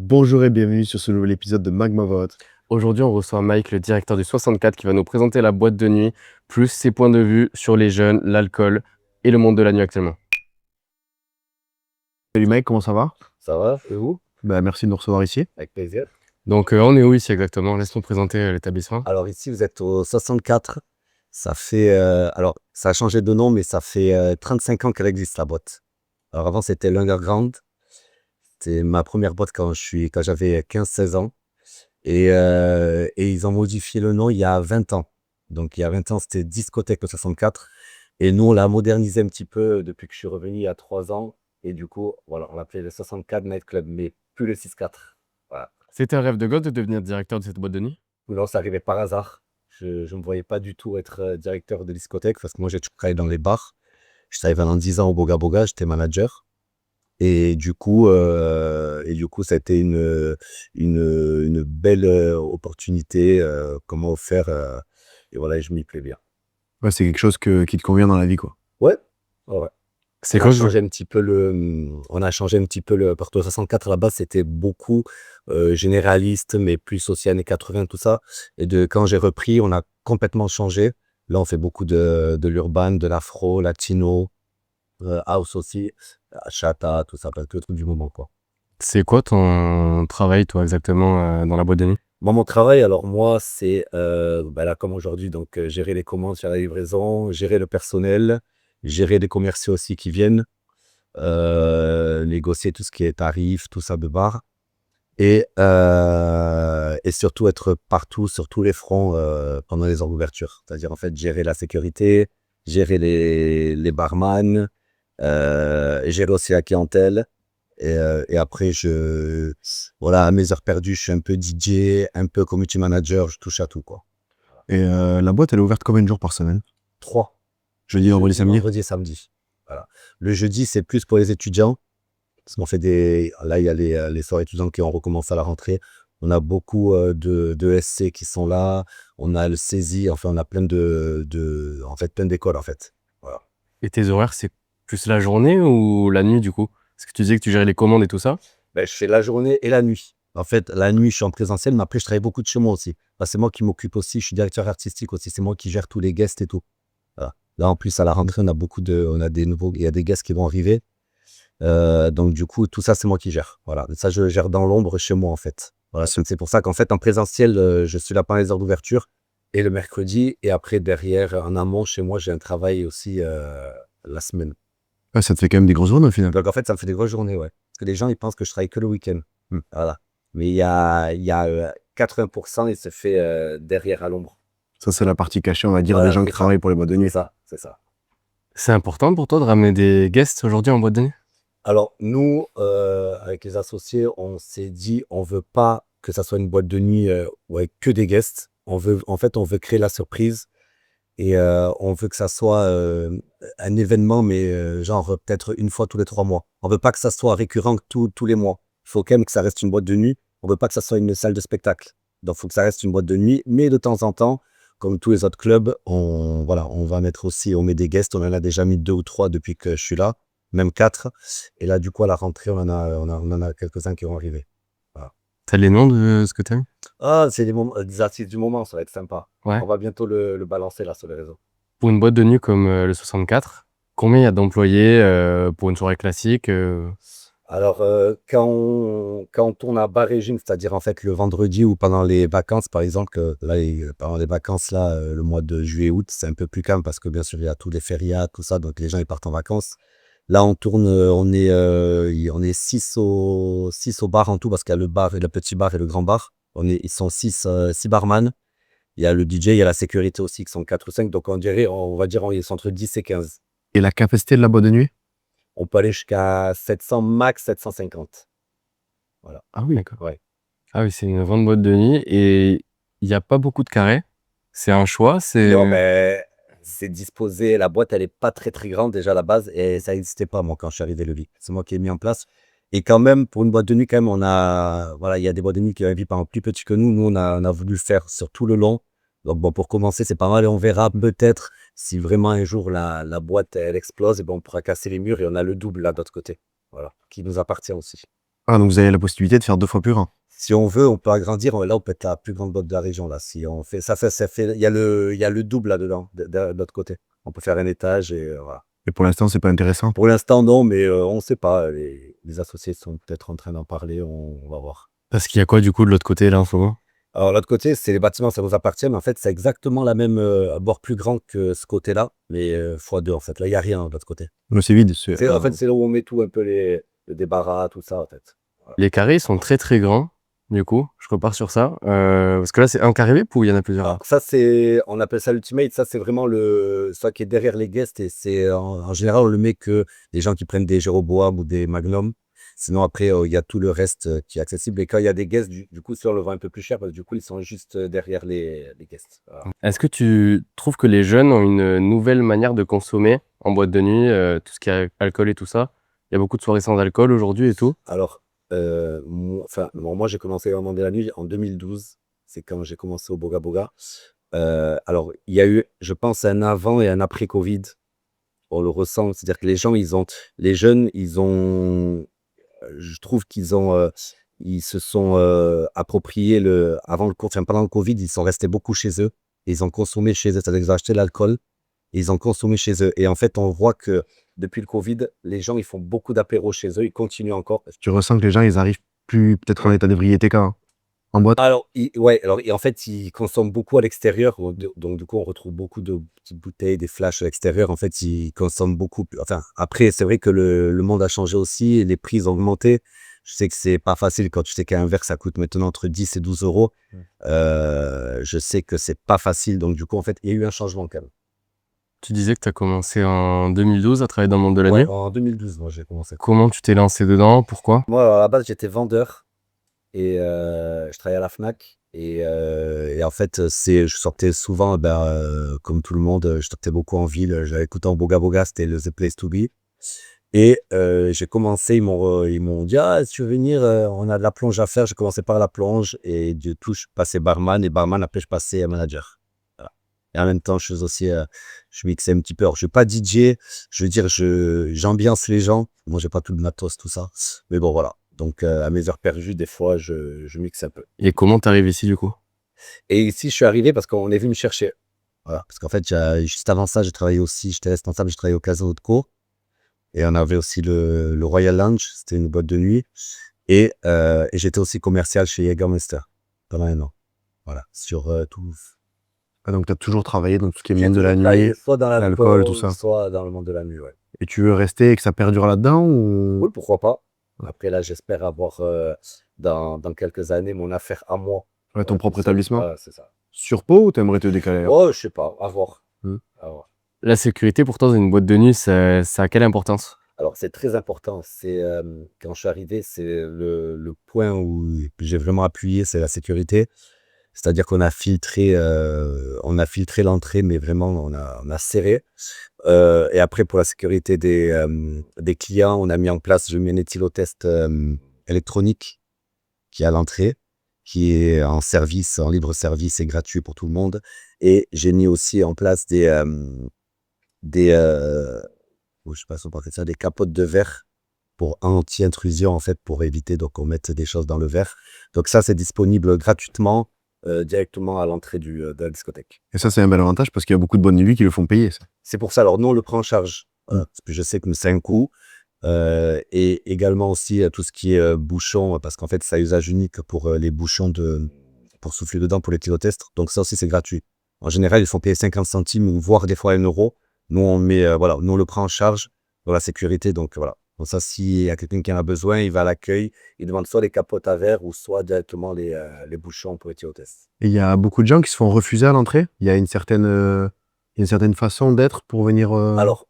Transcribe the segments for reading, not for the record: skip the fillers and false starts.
Bonjour et bienvenue sur ce nouvel épisode de Magma Vote. Aujourd'hui, on reçoit Mike, le directeur du 64, qui va nous présenter la boîte de nuit, plus ses points de vue sur les jeunes, l'alcool et le monde de la nuit actuellement. Salut Mike, comment ça va? Ça va, et vous? Merci de nous recevoir ici. Avec plaisir. Donc, on est où ici exactement? Laisse-nous présenter l'établissement. Alors ici, vous êtes au 64. Ça fait, alors ça a changé de nom, mais ça fait 35 ans qu'elle existe, la boîte. Alors avant, c'était l'Underground. C'était ma première boîte quand j'avais 15-16 ans. Et ils ont modifié le nom il y a 20 ans. Donc il y a 20 ans, c'était Discothèque le 64. Et nous, on l'a modernisé un petit peu depuis que je suis revenu il y a 3 ans. Et du coup, voilà, on l'appelait le 64 Night Club, mais plus le 6-4. Voilà. C'était un rêve de gosse de devenir directeur de cette boîte de nuit? Non, ça arrivait par hasard. Je ne me voyais pas du tout être directeur de discothèque parce que moi, j'ai toujours travaillé dans les bars. Je travaillais pendant 10 ans au Boga Boga, j'étais manager. Et du coup, ça a été une belle opportunité qu'on m'a offert. Et voilà, je m'y plais bien. Ouais, c'est quelque chose qui te convient dans la vie, quoi. Ouais, ouais. C'est On quoi a changé un petit peu le Porto 64 à la base, c'était beaucoup généraliste, mais plus aussi années 80, tout ça. Et quand j'ai repris, on a complètement changé. Là, on fait beaucoup de l'urban, de l'afro, latino, house aussi, chata, tout ça, tout le truc du moment, quoi. C'est quoi ton travail, toi, exactement, dans la boîte de nuit? Moi, mon travail, alors moi, c'est là, comme aujourd'hui, donc gérer les commandes, faire la livraison, gérer le personnel, gérer les commerciaux aussi qui viennent. Négocier tout ce qui est tarif, tout ça de bar. Et surtout être partout sur tous les fronts pendant les heures d'ouverture. C'est-à-dire en fait gérer la sécurité, gérer les barman, gérer aussi la clientèle. Et après, à mes heures perdues, je suis un peu DJ, un peu community manager, je touche à tout, quoi. Et la boîte, elle est ouverte combien de jours par semaine? 3. Jeudi, vendredi, samedi? Vendredi et samedi. Voilà. Le jeudi, c'est plus pour les étudiants. Parce qu'on fait là, il y a les soirées étudiantes qui ont recommencé à la rentrée. On a beaucoup de SC qui sont là. On a le CESI. Enfin, on a plein plein d'écoles, en fait. Voilà. Et tes horaires, c'est plus la journée ou la nuit, du coup? Parce que tu disais que tu gérais les commandes et tout ça. Je fais la journée et la nuit. En fait, la nuit, je suis en présentiel, mais après, je travaille beaucoup de chez moi aussi. C'est moi qui m'occupe aussi. Je suis directeur artistique aussi. C'est moi qui gère tous les guests et tout. Voilà. Là, en plus, à la rentrée, il y a des guests qui vont arriver. Donc du coup, tout ça, c'est moi qui gère. Voilà. Ça, je gère dans l'ombre chez moi, en fait. Voilà. C'est pour ça qu'en fait, en présentiel, je suis là pendant les heures d'ouverture et le mercredi. Et après, derrière, en amont, chez moi, j'ai un travail aussi la semaine. Ouais, ça te fait quand même des grosses journées au final. Donc en fait, ça me fait des grosses journées, ouais. Parce que les gens, ils pensent que je travaille que le week-end. Voilà. Mais il y a 80%, il se fait derrière à l'ombre. Ça, c'est la partie cachée, on va dire, Voilà, des gens qui c'est ça. travaillent pour les boîtes de nuit. C'est ça. C'est important pour toi de ramener des guests aujourd'hui en boîte de nuit? Alors, nous, avec les associés, on s'est dit, on veut pas que ça soit une boîte de nuit avec que des guests. On veut créer la surprise et on veut que ça soit un événement, mais genre peut-être une fois tous les 3 mois. On veut pas que ça soit récurrent tous les mois. Il faut quand même que ça reste une boîte de nuit. On veut pas que ça soit une salle de spectacle. Donc, il faut que ça reste une boîte de nuit. Mais de temps en temps, comme tous les autres clubs, on met des guests. On en a déjà mis 2 ou 3 depuis que je suis là. Même 4. Et là, du coup, à la rentrée, on en a quelques-uns qui vont arriver. Voilà. T'as les noms de ce que t'as mis? Ah, c'est des artistes du moment, ça va être sympa. Ouais. On va bientôt le balancer là sur les réseaux. Pour une boîte de nuit comme le 64, combien il y a d'employés pour une soirée classique? Alors, quand on tourne à bas régime, c'est-à-dire en fait le vendredi ou pendant les vacances, par exemple, pendant les vacances, là, le mois de juillet-août, c'est un peu plus calme parce que bien sûr, il y a tous les férias, tout ça, donc les gens ils partent en vacances. Là, on tourne, on est 6 au bar en tout parce qu'il y a le bar et le petit bar et le grand bar. Ils sont 6 barman. Il y a le DJ, il y a la sécurité aussi qui sont 4 ou 5. Donc on va dire, ils sont entre 10 et 15. Et la capacité de la boîte de nuit? On peut aller jusqu'à 700, max 750. Voilà. Ah oui, d'accord. Ouais. Ah oui, c'est une grande boîte de nuit et il n'y a pas beaucoup de carrés. C'est un choix, Non, mais c'est disposé. La boîte, elle est pas très très grande déjà à la base et ça n'existait pas moi quand je suis arrivé le lit. C'est moi qui ai mis en place. Et quand même, pour une boîte de nuit, quand même, il y a des boîtes de nuit qui ont une vie par exemple plus petit que nous. Nous, on a voulu le faire sur tout le long. Donc bon, pour commencer, c'est pas mal et on verra peut-être si vraiment un jour la boîte elle explose, et on pourra casser les murs et on a le double là de l'autre côté. Voilà, qui nous appartient aussi. Ah, donc vous avez la possibilité de faire 2 fois plus grand. Si on veut, on peut agrandir. Là, on peut être la plus grande boîte de la région. Là, si on fait ça, il y a le double là-dedans, de l'autre côté. On peut faire un étage et voilà. Et pour l'instant, c'est pas intéressant. Pour l'instant, non, mais on ne sait pas. Les associés sont peut-être en train d'en parler. On va voir. Parce qu'il y a quoi du coup de l'autre côté là en ce moment? Alors, l'autre côté, c'est les bâtiments, ça nous appartient, mais en fait, c'est exactement la même, bord plus grand que ce côté-là, mais x2 en fait. Là, il n'y a rien de l'autre côté. Mais c'est vide. En fait, c'est là où on met tout, un peu le débarras, tout ça, en fait. Les carrés sont très très grands. Du coup, je repars sur ça. Parce que là, c'est un carré VIP ou il y en a plusieurs? Alors, ça, on appelle ça l'ultimate. Ça, c'est vraiment ça qui est derrière les guests. Et c'est, en général, on le met que des gens qui prennent des Jéroboam ou des Magnum. Sinon, après, il y a tout le reste qui est accessible. Et quand il y a des guests, du coup, ça, on le vend un peu plus cher parce que du coup, ils sont juste derrière les guests. Voilà. Est-ce que tu trouves que les jeunes ont une nouvelle manière de consommer en boîte de nuit, tout ce qui est alcool et tout ça? Il y a beaucoup de soirées sans alcool aujourd'hui et tout. Alors, moi, j'ai commencé à demander la nuit en 2012. C'est quand j'ai commencé au Boga Boga. Alors, il y a eu, je pense, un avant et un après Covid. On le ressent. C'est-à-dire que les jeunes, je trouve ils se sont appropriés pendant le Covid, ils sont restés beaucoup chez eux. Et ils ont consommé chez eux. C'est-à-dire qu'ils ont acheté l'alcool et ils ont consommé chez eux. Et en fait, on voit que depuis le Covid, les gens, ils font beaucoup d'apéros chez eux. Ils continuent encore. Tu ressens que les gens, ils arrivent plus peut-être en état d'ébriété qu'en boîte. Alors, et en fait, ils consomment beaucoup à l'extérieur. Donc, du coup, on retrouve beaucoup de petites bouteilles, des flashs à l'extérieur. En fait, ils consomment beaucoup. Enfin, après, c'est vrai que le monde a changé aussi. Les prix ont augmenté. Je sais que c'est pas facile quand tu sais qu'un verre, ça coûte maintenant entre 10 et 12 euros. Je sais que c'est pas facile. Donc, du coup, en fait, il y a eu un changement quand même. Tu disais que tu as commencé en 2012 à travailler dans le monde de la Ouais, nuit. en 2012, moi, j'ai commencé. Comment tu t'es lancé dedans? Pourquoi? Moi, à la base, j'étais vendeur et je travaillais à la Fnac. Et en fait, je sortais souvent, comme tout le monde, je sortais beaucoup en ville. J'avais écouté en Boga Boga, c'était The Place to Be. Et j'ai commencé, ils m'ont dit, ah, si tu veux venir, on a de la plonge à faire. J'ai commencé par la plonge et du tout, je passais barman. Et barman, après, je passais manager. Voilà. Et en même temps, je faisais aussi, je mixais un petit peu. Alors, je suis pas DJ, je veux dire, j'ambiance les gens. Moi, j'ai pas tout le matos, tout ça. Mais bon, voilà. Donc, à mes heures perdues, des fois, je mixe un peu. Et comment t'arrives ici du coup? Et ici, je suis arrivé parce qu'on est venu me chercher. Voilà. Parce qu'en fait, juste avant ça, j'étais responsable, je travaillais au Casino de Co. Et on avait aussi le Royal Lounge, c'était une boîte de nuit. Et j'étais aussi commercial chez Jägermeister pendant 1 an. Voilà, sur tout. Ah, donc tu as toujours travaillé dans tout ce qui est J'ai monde de la toujours travaillé nuit. soit dans l'alcool, l'alcool, tout ça. soit dans le monde de la nuit, ouais. Et tu veux rester et que ça perdure là-dedans ou... Oui, pourquoi pas. Après, là, j'espère avoir dans quelques années mon affaire à moi. Ouais, ton propre établissement. Voilà, c'est ça. Sur Pau ou t'aimerais te décaler ailleurs? Oh, je sais pas, à voir. Hmm. À voir. La sécurité pour toi dans une boîte de nuit, ça a quelle importance? Alors, c'est très important. Quand je suis arrivé, c'est le point où j'ai vraiment appuyé, c'est la sécurité. C'est-à-dire qu'on a filtré l'entrée, mais vraiment, on a serré. Et après, pour la sécurité des clients, on a mis en place, j'ai mis un éthylotest électronique qui est à l'entrée, qui est en service, en libre service et gratuit pour tout le monde. Et j'ai mis aussi en place je sais pas si on parlait de ça, des capotes de verre pour anti-intrusion, en fait, pour éviter donc on mette des choses dans le verre. Donc ça, c'est disponible gratuitement, directement à l'entrée de la discothèque. Et ça, c'est un bel avantage parce qu'il y a beaucoup de bonnes nuits qui le font payer, ça. C'est pour ça, alors nous, on le prend en charge. Voilà, parce que je sais que c'est un coût. Et également aussi tout ce qui est bouchon, parce qu'en fait, ça a usage unique pour les bouchons pour souffler dedans pour les tylotestes. Donc ça aussi, c'est gratuit. En général, ils font payer 50 centimes, voire des fois 1 euro. Nous, nous, on le prend en charge dans la sécurité. Donc voilà. Donc ça, s'il y a quelqu'un qui en a besoin, il va à l'accueil, il demande soit les capotes à verre ou soit directement les bouchons pour les tylotests. Et il y a beaucoup de gens qui se font refuser à l'entrée. Il y a une certaine façon d'être pour venir... Alors,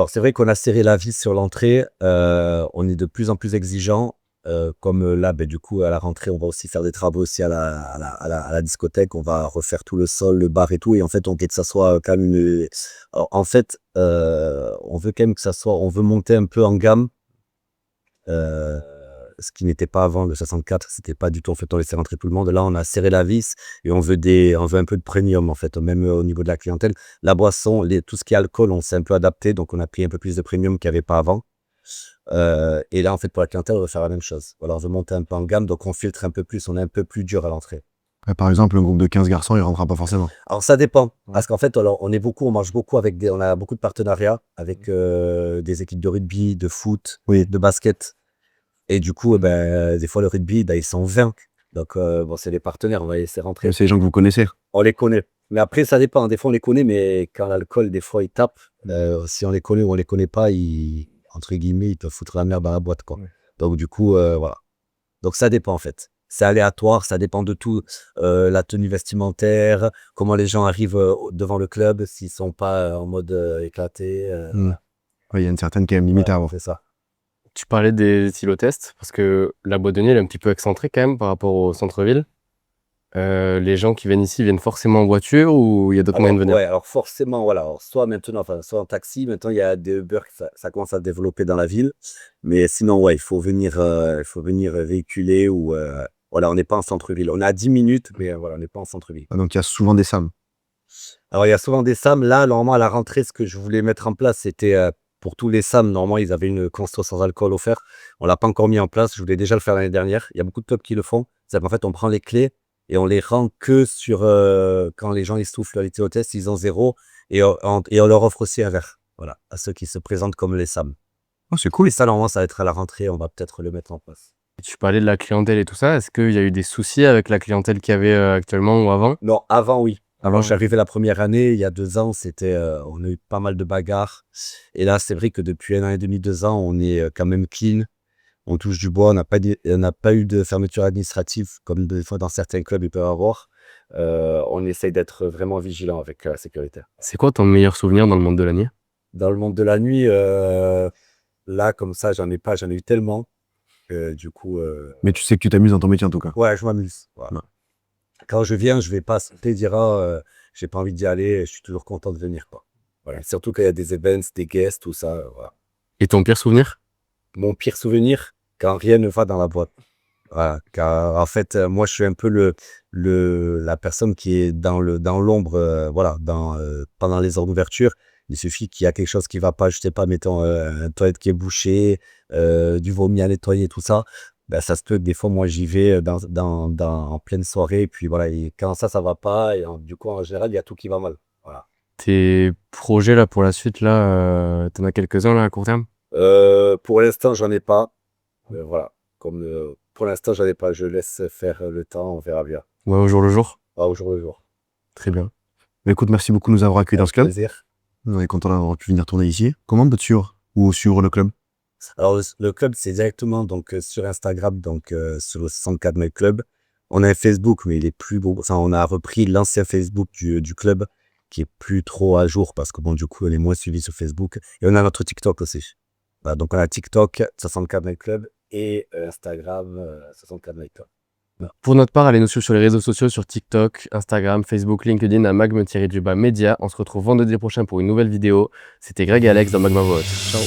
c'est vrai qu'on a serré la vis sur l'entrée. On est de plus en plus exigeant. Comme là, du coup, à la rentrée, on va aussi faire des travaux aussi à la discothèque. On va refaire tout le sol, le bar et tout. Et en fait, on veut que ça soit quand même Alors, en fait, on veut quand même que ça soit... On veut monter un peu en gamme. Ce qui n'était pas avant le 64, c'était pas du tout, en fait, on laissait rentrer tout le monde. Là, on a serré la vis et on veut un peu de premium, en fait, même au niveau de la clientèle. La boisson, tout ce qui est alcool, on s'est un peu adapté, donc on a pris un peu plus de premium qu'il n'y avait pas avant. Et là, en fait, pour la clientèle, on veut faire la même chose. Voilà, on veut monter un peu en gamme, donc on filtre un peu plus, on est un peu plus dur à l'entrée. Ouais, par exemple, un groupe de 15 garçons, il rentrera pas forcément. Alors ça dépend, Ouais. parce qu'en fait, alors, on marche beaucoup avec on a beaucoup de partenariats avec des équipes de rugby, de foot, Oui. de basket. Et du coup, des fois, le rugby, ils sont 20. Donc, bon, c'est les partenaires, on va laisser rentrer. C'est les gens que vous connaissez. On les connaît. Mais après, ça dépend. Des fois, on les connaît, mais quand l'alcool, des fois, il tape. Si on les connaît ou on les connaît pas, entre guillemets, ils te foutent la merde dans la boîte, quoi. Ouais. Donc, du coup, voilà. Donc, ça dépend, en fait. C'est aléatoire, ça dépend de tout. La tenue vestimentaire, comment les gens arrivent devant le club, s'ils sont pas en mode éclaté. Ouais, il y a une certaine quand même limite à avoir. C'est ça. Tu parlais des stylo-tests, parce que la boîte de nuit, elle est un petit peu excentrée quand même par rapport au centre-ville. Les gens qui viennent ici viennent forcément en voiture ou il y a d'autres moyens de venir? Ouais, alors forcément, voilà. Alors, soit maintenant, enfin, soit en taxi. Maintenant, il y a des Uber, ça commence à se développer dans la ville. Mais sinon, ouais, il faut venir véhiculer ou voilà, on n'est pas en centre-ville. On est à 10 minutes, mais voilà, on n'est pas en centre-ville. Ah, donc il y a souvent des SAM. Alors, il y a souvent des SAM. Là, normalement, à la rentrée, ce que je voulais mettre en place, c'était pour tous les SAM. Normalement, ils avaient une consto sans alcool offert. On l'a pas encore mis en place. Je voulais déjà le faire l'année dernière. Il y a beaucoup de clubs qui le font. C'est qu'en fait, on prend les clés et on les rend que sur quand les gens ils soufflent les au test, ils ont 0 et on leur offre aussi un verre. Voilà, à ceux qui se présentent comme les SAM. Oh, c'est cool. Et ça, normalement, ça va être à la rentrée. On va peut-être le mettre en place. Tu parlais de la clientèle et tout ça. Est-ce qu'il y a eu des soucis avec la clientèle qu'il y avait actuellement ou avant? Non, avant, oui. Avant, Quand je suis arrivé la première année, il y a 2 ans, on a eu pas mal de bagarres. Et là, c'est vrai que depuis 1 an et demi, 2 ans, on est quand même clean. On touche du bois, on n'a pas eu de fermeture administrative, comme des fois dans certains clubs, il peut y avoir. On essaye d'être vraiment vigilant avec la sécurité. C'est quoi ton meilleur souvenir dans le monde de la nuit? Dans le monde de la nuit, là, comme ça, j'en ai eu tellement. Du coup, Mais tu sais que tu t'amuses dans ton métier en tout cas. ouais, je m'amuse. Voilà. Ouais. Quand je viens, je vais pas sauter dire j'ai pas envie d'y aller, je suis toujours content de venir, quoi. Voilà. Surtout quand il y a des events, des guests, tout ça. Voilà. Et ton pire souvenir? Mon pire souvenir, quand rien ne va dans la boîte. Voilà. Car en fait, moi, je suis un peu la personne qui est dans l'ombre, voilà, pendant les heures d'ouverture. Il suffit qu'il y a quelque chose qui va pas, je sais pas, mettons un toilette qui est bouché, du vomi à nettoyer, tout ça. Ben, ça se peut que des fois, moi, j'y vais en pleine soirée. Et puis voilà, et quand ça va pas. Et du coup, en général, il y a tout qui va mal. Voilà. Tes projets là pour la suite, là, t'en as quelques-uns là à court terme? Pour l'instant, j'en ai pas. Voilà. Pour l'instant, j'en ai pas. Je laisse faire le temps, on verra bien. Ouais, au jour le jour. Au jour le jour. Très bien. Mais écoute, merci beaucoup de nous avoir accueillis dans ce club. Plaisir. On est content d'avoir pu venir tourner ici. Comment on peut te suivre ou suivre le club? Alors, le club, c'est directement donc, sur Instagram, donc sur le 64 Mail Club. On a un Facebook, mais il est plus beau. Enfin, on a repris l'ancien Facebook du club, qui est plus trop à jour parce que, bon, du coup, elle est moins suivie sur Facebook. Et on a notre TikTok aussi. Voilà, donc, on a TikTok, 64 Mail Club et Instagram, 64 Mail Club. Pour notre part, allez nous suivre sur les réseaux sociaux, sur TikTok, Instagram, Facebook, LinkedIn, à Magme-Média. On se retrouve vendredi prochain pour une nouvelle vidéo. C'était Greg et Alex dans Magma Vote. Ciao.